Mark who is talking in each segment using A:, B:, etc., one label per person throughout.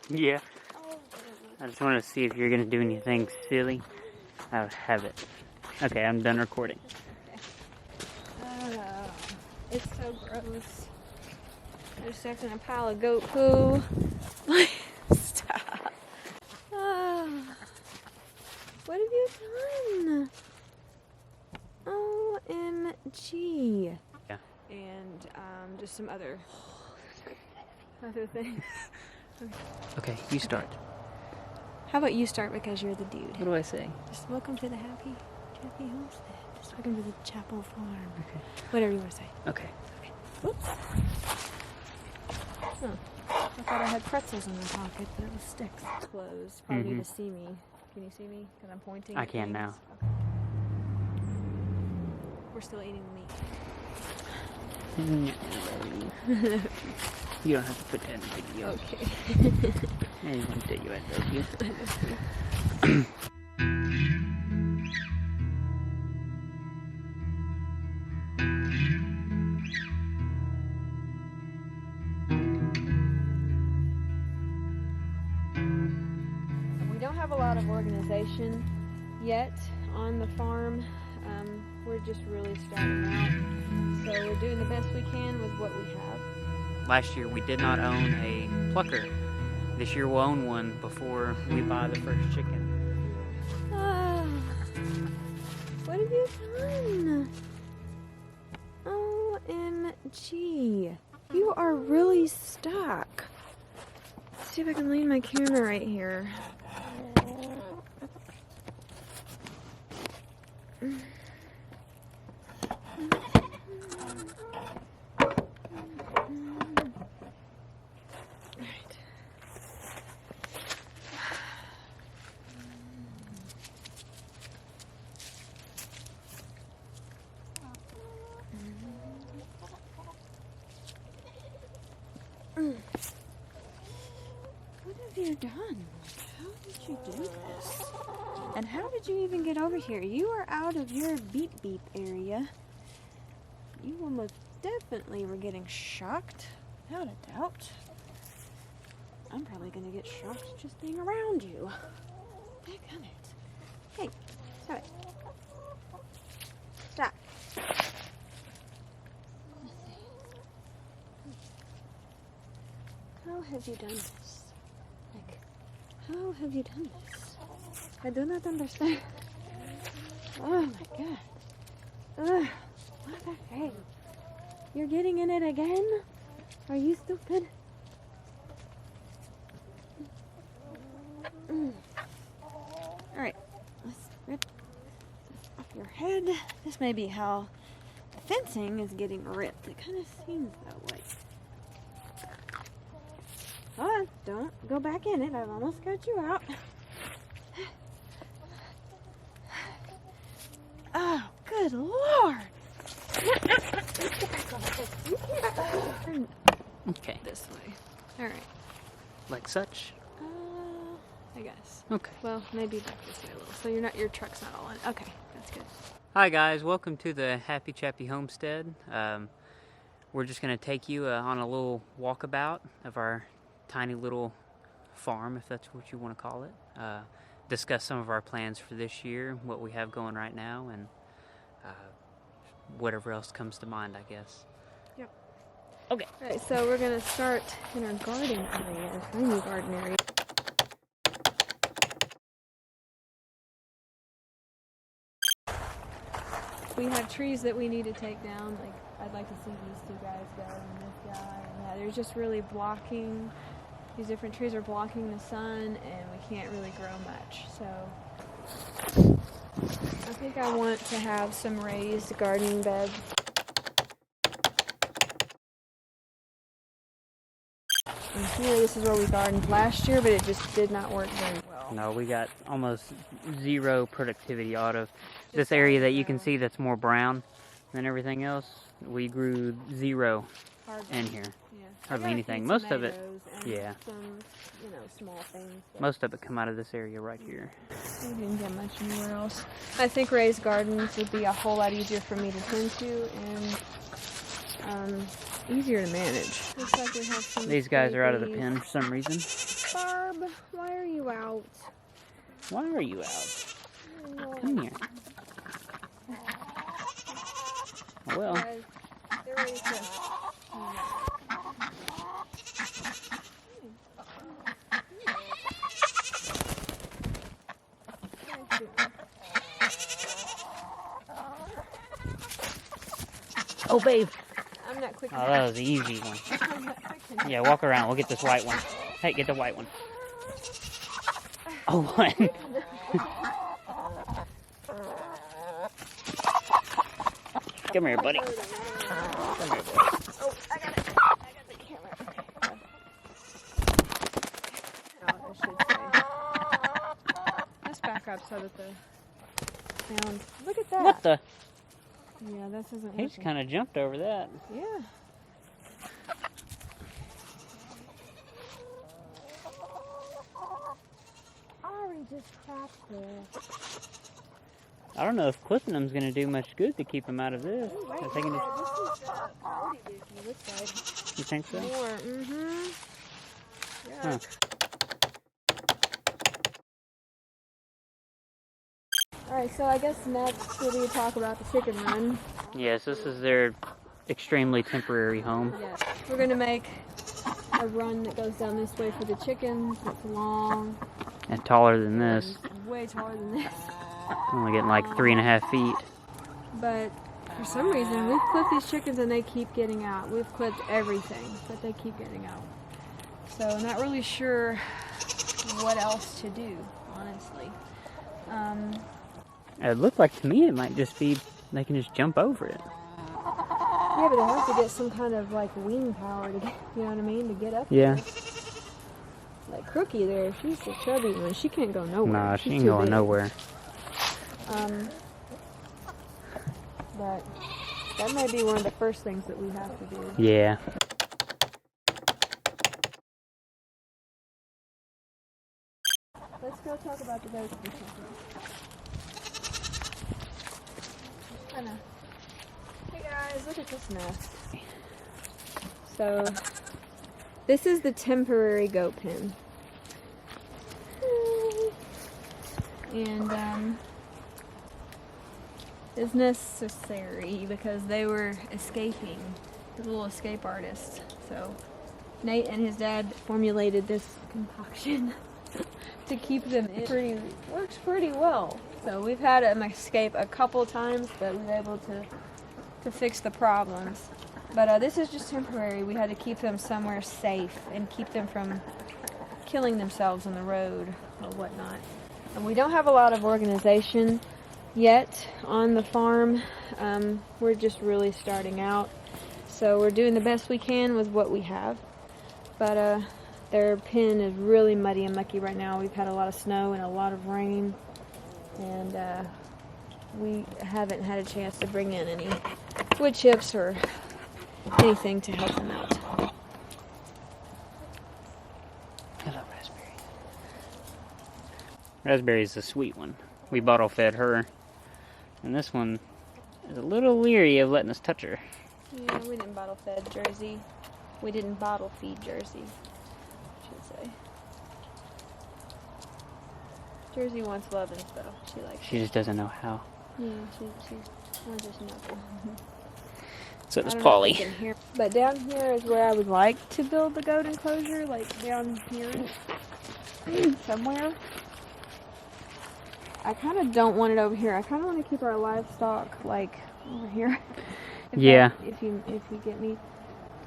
A: Yeah. I just wanted to see if you're going to do anything silly. I would have it. Okay, I'm done recording.
B: It's so gross. They're stuck in a pile of goat poo. Stop. What have you done? OMG.
A: Yeah.
B: And just some other things.
A: Okay, you start.
B: How about you start because you're the dude?
A: What do I say?
B: Just welcome to the Happy Chappy Homestead. Just welcome to the Chapel Farm.
A: Okay.
B: Whatever you want to say.
A: Okay.
B: Oops. Oh, I thought I had pretzels in my pocket, but it was sticks. It's closed. Probably need to see me. Can you see me? Because I'm pointing.
A: I
B: at
A: can
B: things.
A: now.
B: Okay. We're still eating the meat.
A: You don't have to put that in the video.
B: Okay.
A: I didn't want to tell you I love you.
B: We don't have a lot of organization yet on the farm. We're just really starting out. So we're doing the best we can with what we have.
A: Last year we did not own a plucker. This year we'll own one before we buy the first chicken.
B: What have you done? OMG. You are really stuck. Let's see if I can lean my camera right here. What have you done? How did you do this? And how did you even get over here? You are out of your beep beep area. You almost definitely were getting shocked, without a doubt. I'm probably gonna get shocked just being around you. Dadgummit. Hey, stop it. Stop. How have you done this? Like, how have you done this? I do not understand. Oh my god. Ugh. What the heck? You're getting in it again? Are you stupid? Alright. Let's rip this off your head. This may be how the fencing is getting ripped. It kind of seems that way. Oh, don't go back in it. I've almost got you out. Oh, good lord.
A: Okay.
B: This way. Alright.
A: Like such?
B: I guess.
A: Okay.
B: Well, maybe back this way a little. So your truck's not all in. Okay, that's good.
A: Hi guys, welcome to the Happy Chappy Homestead. We're just going to take you on a little walkabout of our tiny little farm, if that's what you want to call it. Discuss some of our plans for this year, what we have going right now, and whatever else comes to mind, I guess.
B: Yep.
A: Okay.
B: Alright, so we're going to start in our garden area, our tiny garden area. We have trees that we need to take down. Like, I'd like to see these two guys go, and this guy, and that. They're just really blocking. These different trees are blocking the sun, and we can't really grow much. So, I think I want to have some raised gardening beds. And here, this is where we gardened last year, but it just did not work very well.
A: No, we got almost zero productivity out of this area that you can see that's more brown than everything else. We grew zero in here.
B: Yeah.
A: Hardly anything. Most of it, yeah.
B: Some, small things.
A: Most of it come out of this area right here.
B: We didn't get much anywhere else. I think raised gardens would be a whole lot easier for me to tend to and easier to manage. Looks like we have some
A: These guys are out of the
B: babies.
A: pen for some reason.
B: Barb, why are you out?
A: Why are you out? Come here. Well,
B: Guys, they're ready to.
A: oh babe.
B: I'm not quick
A: Oh,
B: enough.
A: that was the easy one.
B: I'm not quick enough.
A: Yeah, walk around. We'll get this white one. Hey, get the white one. Oh, one. Come here, buddy. Come here, boy.
B: Oh, I got it. I got the camera. Oh, I should say. Let's back up so that the sound. Look at that.
A: What the?
B: Yeah, this isn't
A: He just
B: working.
A: kind of jumped over that.
B: Yeah. Ari just cracked it.
A: I don't know if clipping them's going to do much good to keep them out of this.
B: Oh, wait,
A: I think it is.
B: this is Cody do from this side.
A: You think so?
B: More, mm-hmm. Yeah.
A: Huh.
B: Alright, so I guess next we're going to talk about the chicken run.
A: Yes, this is their extremely temporary home.
B: Yes. We're going to make a run that goes down this way for the chickens. It's long.
A: And taller than this.
B: It's way taller than this.
A: Only getting like 3.5 feet.
B: But for some reason, we've clipped these chickens and they keep getting out. We've clipped everything, but they keep getting out. So I'm not really sure what else to do, honestly.
A: It looked like to me it might just be, they can just jump over it.
B: Yeah, but they have to get some kind of like wing power to get, you know what I mean, to get up
A: Yeah.
B: there. Like Crookie there, she's the chubby one. She can't go nowhere.
A: Nah,
B: She's
A: she ain't
B: too
A: going
B: big.
A: nowhere.
B: But that might be one of the first things that we have to do.
A: Yeah.
B: Let's go talk about the goats for a second. Hey guys, look at this mess. So, this is the temporary goat pen. And, it's necessary because they were escaping. The little escape artist. So, Nate and his dad formulated this concoction to keep them in. Works pretty well. So we've had them escape a couple times, but we were able to fix the problems. But this is just temporary. We had to keep them somewhere safe and keep them from killing themselves on the road or whatnot. And we don't have a lot of organization yet on the farm. We're just really starting out. So we're doing the best we can with what we have. But their pen is really muddy and mucky right now. We've had a lot of snow and a lot of rain. And we haven't had a chance to bring in any wood chips or anything to help them out.
A: Hello, Raspberry. Raspberry's the sweet one. We bottle fed her. And this one is a little leery of letting us touch her.
B: Yeah, we didn't bottle fed Jersey. We didn't bottle feed Jersey, I should say. Jersey wants loving, though. She likes
A: She just doesn't know how.
B: Yeah, she wants just nothing.
A: So does
B: I don't know if
A: Polly.
B: you can hear- But down here is where I would like to build the goat enclosure, like down here somewhere. I kind of don't want it over here. I kind of want to keep our livestock like over here.
A: Yeah.
B: If you get me,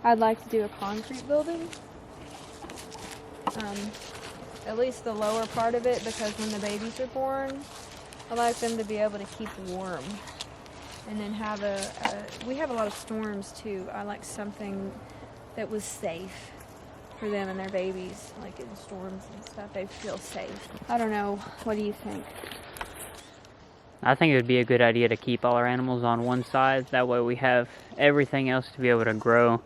B: I'd like to do a concrete building. At least the lower part of it, because when the babies are born, I like them to be able to keep warm. And then have we have a lot of storms too. I like something that was safe for them and their babies, like in storms and stuff. They feel safe. I don't know. What do you think?
A: I think it would be a good idea to keep all our animals on one side. That way we have everything else to be able to grow,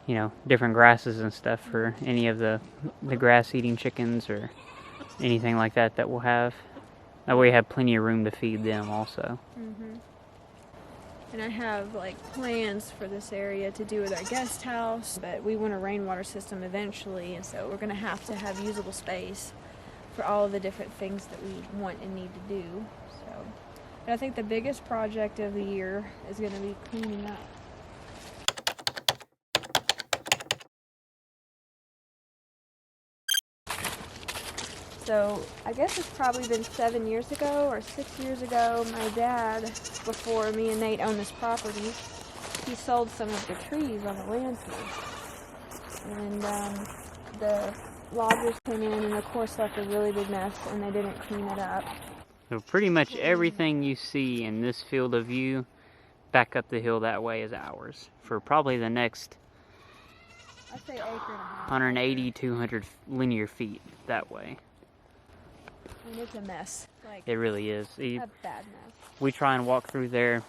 A: you know, different grasses and stuff for any of the grass-eating chickens or anything like that that we'll have. That way we have plenty of room to feed them also.
B: Mm-hmm. And I have like plans for this area to do with our guest house, but we want a rainwater system eventually, and so we're going to have usable space for all of the different things that we want and need to do. So, but I think the biggest project of the year is going to be cleaning up. So I guess it's probably been 7 years ago or 6 years ago, my dad, before me and Nate owned this property, he sold some of the trees on the land here. And the loggers came in and of course left a really big mess, and they didn't clean it up.
A: So pretty much everything you see in this field of view back up the hill that way is ours for probably the next
B: I'd say acre and a half.
A: 180, 200 linear feet that way.
B: And it's a mess. Like,
A: It really is.
B: a bad mess.
A: We try and walk through there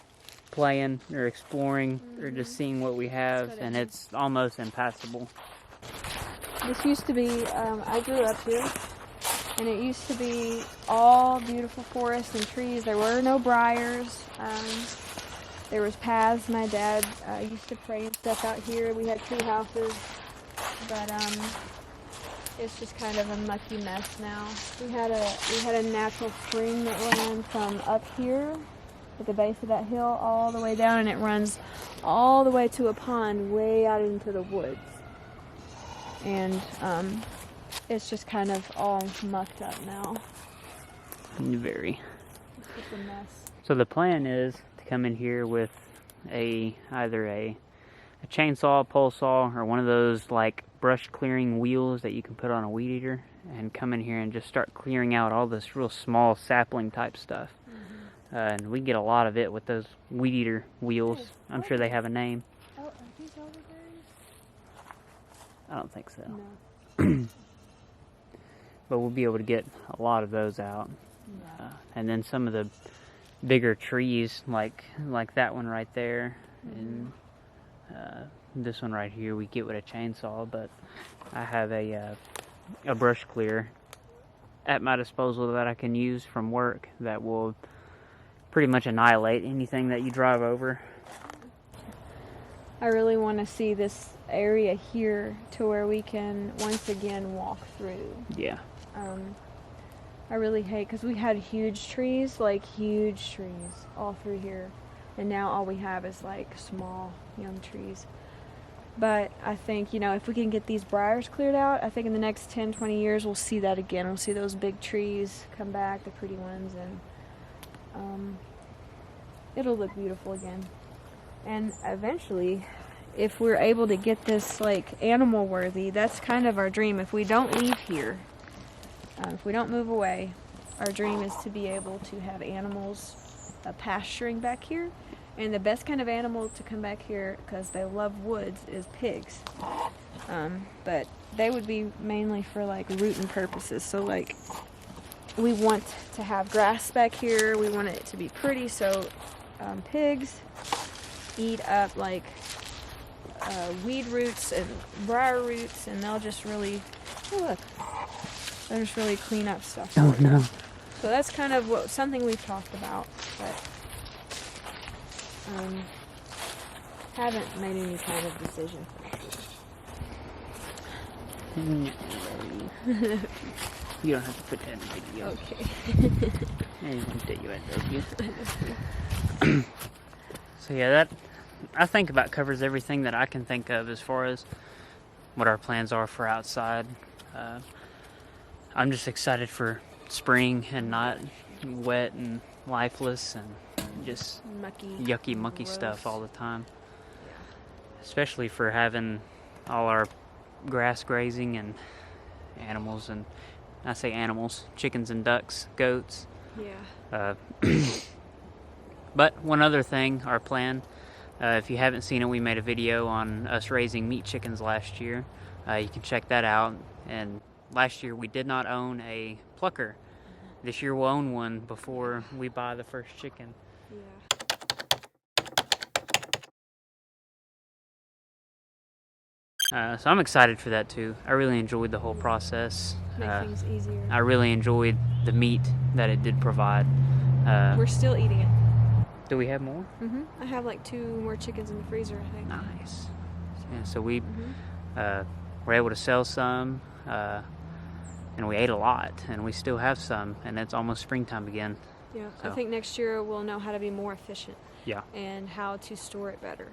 A: playing or exploring or just seeing what we have,
B: what it
A: and
B: is.
A: it's almost impassable.
B: This used to be, I grew up here, and it used to be all beautiful forests and trees. There were no briars. There was paths. My dad used to pray and stuff out here. We had tree houses, but it's just kind of a mucky mess now. We had a natural spring that ran from up here at the base of that hill all the way down, and it runs all the way to a pond way out into the woods. And it's just kind of all mucked up now.
A: Very.
B: It's just a mess.
A: So the plan is to come in here with either a chainsaw, pole saw, or one of those like brush clearing wheels that you can put on a weed eater, and come in here and just start clearing out all this real small sapling type stuff. And we get a lot of it with those weed eater wheels. I'm sure they have a name.
B: Oh, are these elderberries?
A: I don't think so.
B: No.
A: But we'll be able to get a lot of those out.
B: Yeah.
A: And then some of the bigger trees, like that one right there, and this one right here, we get with a chainsaw. But I have a brush clearer at my disposal that I can use from work that will pretty much annihilate anything that you drive over.
B: I really want to see this area here to where we can once again walk through.
A: Yeah.
B: I really hate, because we had huge trees, like huge trees all through here, and now all we have is like small young trees. But I think, if we can get these briars cleared out, I think in the next 10-20 years we'll see that again. We'll see those big trees come back, the pretty ones, and it'll look beautiful again. And eventually, if we're able to get this like animal worthy, that's kind of our dream. If we don't leave here, if we don't move away, our dream is to be able to have animals pasturing back here. And the best kind of animal to come back here, because they love woods, is pigs. But they would be mainly for like rooting purposes. So like, we want to have grass back here. We want it to be pretty. So pigs eat up like weed roots and briar roots, and they'll just really, they'll just really clean up stuff.
A: Oh no.
B: So that's kind of something we've talked about, but haven't made any kind of decision.
A: You don't have to put that in the video.
B: Okay.
A: I want that you had. So yeah, that I think about covers everything that I can think of as far as what our plans are for outside. I'm just excited for spring and not wet and lifeless and just yucky, mucky stuff all the time. Especially for having all our grass grazing and animals, and I say animals, chickens and ducks, goats.
B: Yeah.
A: But one other thing, our plan, if you haven't seen it, we made a video on us raising meat chickens last year. You can check that out. And last year we did not own a plucker. This year we'll own one before we buy the first chicken.
B: Yeah.
A: So I'm excited for that too. I really enjoyed the whole process.
B: Make things easier.
A: I really enjoyed the meat that it did provide.
B: We're still eating it.
A: Do we have more?
B: I have like 2 more chickens in the freezer, I think.
A: Nice. Yeah, so we
B: Mhm.
A: were able to sell some, and we ate a lot, and we still have some, and it's almost springtime again.
B: Yeah,
A: So.
B: I think next year we'll know how to be more efficient.
A: Yeah.
B: And how to store it better.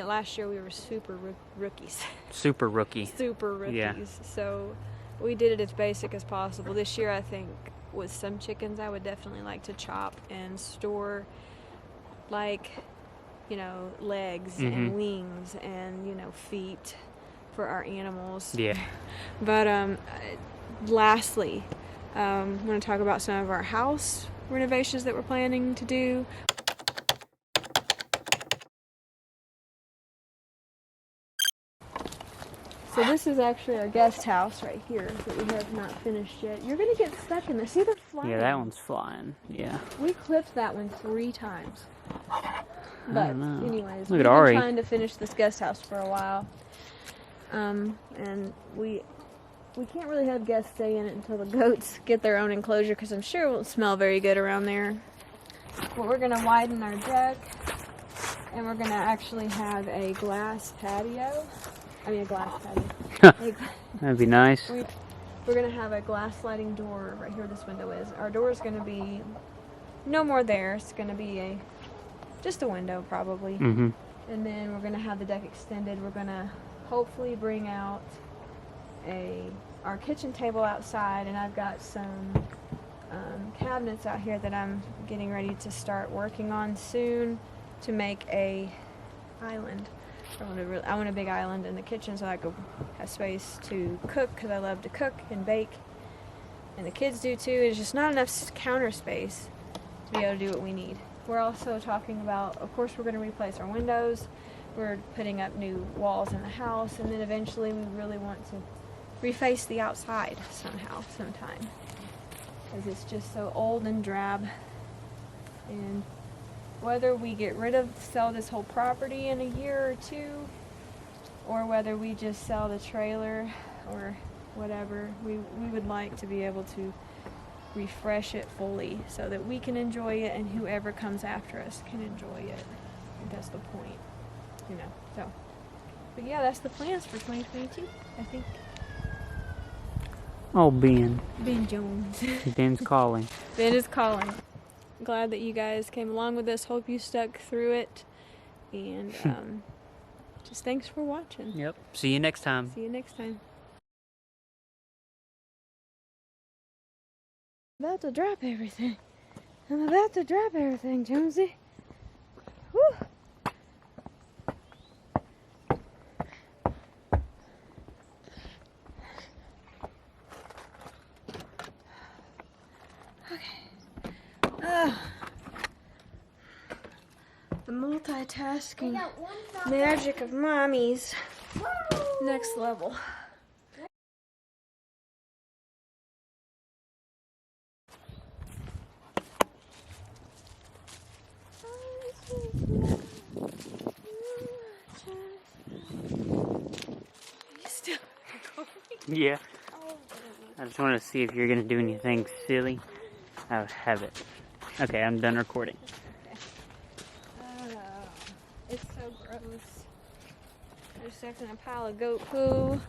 B: Last year we were super rookies.
A: Super rookie.
B: Super rookies.
A: Yeah.
B: So we did it as basic as possible. This year I think with some chickens I would definitely like to chop and store like, legs and wings and, feet for our animals.
A: Yeah.
B: But lastly, I'm going to talk about some of our house renovations that we're planning to do. So this is actually our guest house right here that we have not finished yet. You're going to get stuck in this. See, they're flying.
A: Yeah, that one's flying. Yeah.
B: We clipped that one 3 times. But anyways,
A: Look
B: we've
A: at Ari.
B: been trying to finish this guest house for a while. And we can't really have guests stay in it until the goats get their own enclosure because I'm sure it won't smell very good around there. But we're going to widen our deck and we're going to actually have a glass patio. I mean a glass patio.
A: That'd be nice.
B: We're going to have a glass sliding door right here where this window is. Our door is going to be no more there. It's going to be just a window probably.
A: Mm-hmm.
B: And then we're going to have the deck extended. We're going to hopefully bring out our kitchen table outside, and I've got some cabinets out here that I'm getting ready to start working on soon to make a island. I want a big island in the kitchen so I could have space to cook because I love to cook and bake, and the kids do too. It's just not enough counter space to be able to do what we need. We're also talking about, of course, we're going to replace our windows. We're putting up new walls in the house, and then eventually we really want to reface the outside sometime, because it's just so old and drab. And whether we sell this whole property in a year or 2, or whether we just sell the trailer or whatever, we would like to be able to refresh it fully so that we can enjoy it and whoever comes after us can enjoy it. I think that's the point, so. But yeah, that's the plans for 2022, I think.
A: Oh, Ben.
B: Ben Jones.
A: Ben's calling.
B: Ben is calling. Glad that you guys came along with us. Hope you stuck through it. And just thanks for watching.
A: Yep. See you next time.
B: See you next time. I'm about to drop everything. Jonesy. Woo! The multitasking magic of mommies. Next level.
A: Yeah. I just wanted to see if you're going to do anything silly. I would have it. Okay, I'm done recording.
B: It's so gross. They're stuck in a pile of goat poo.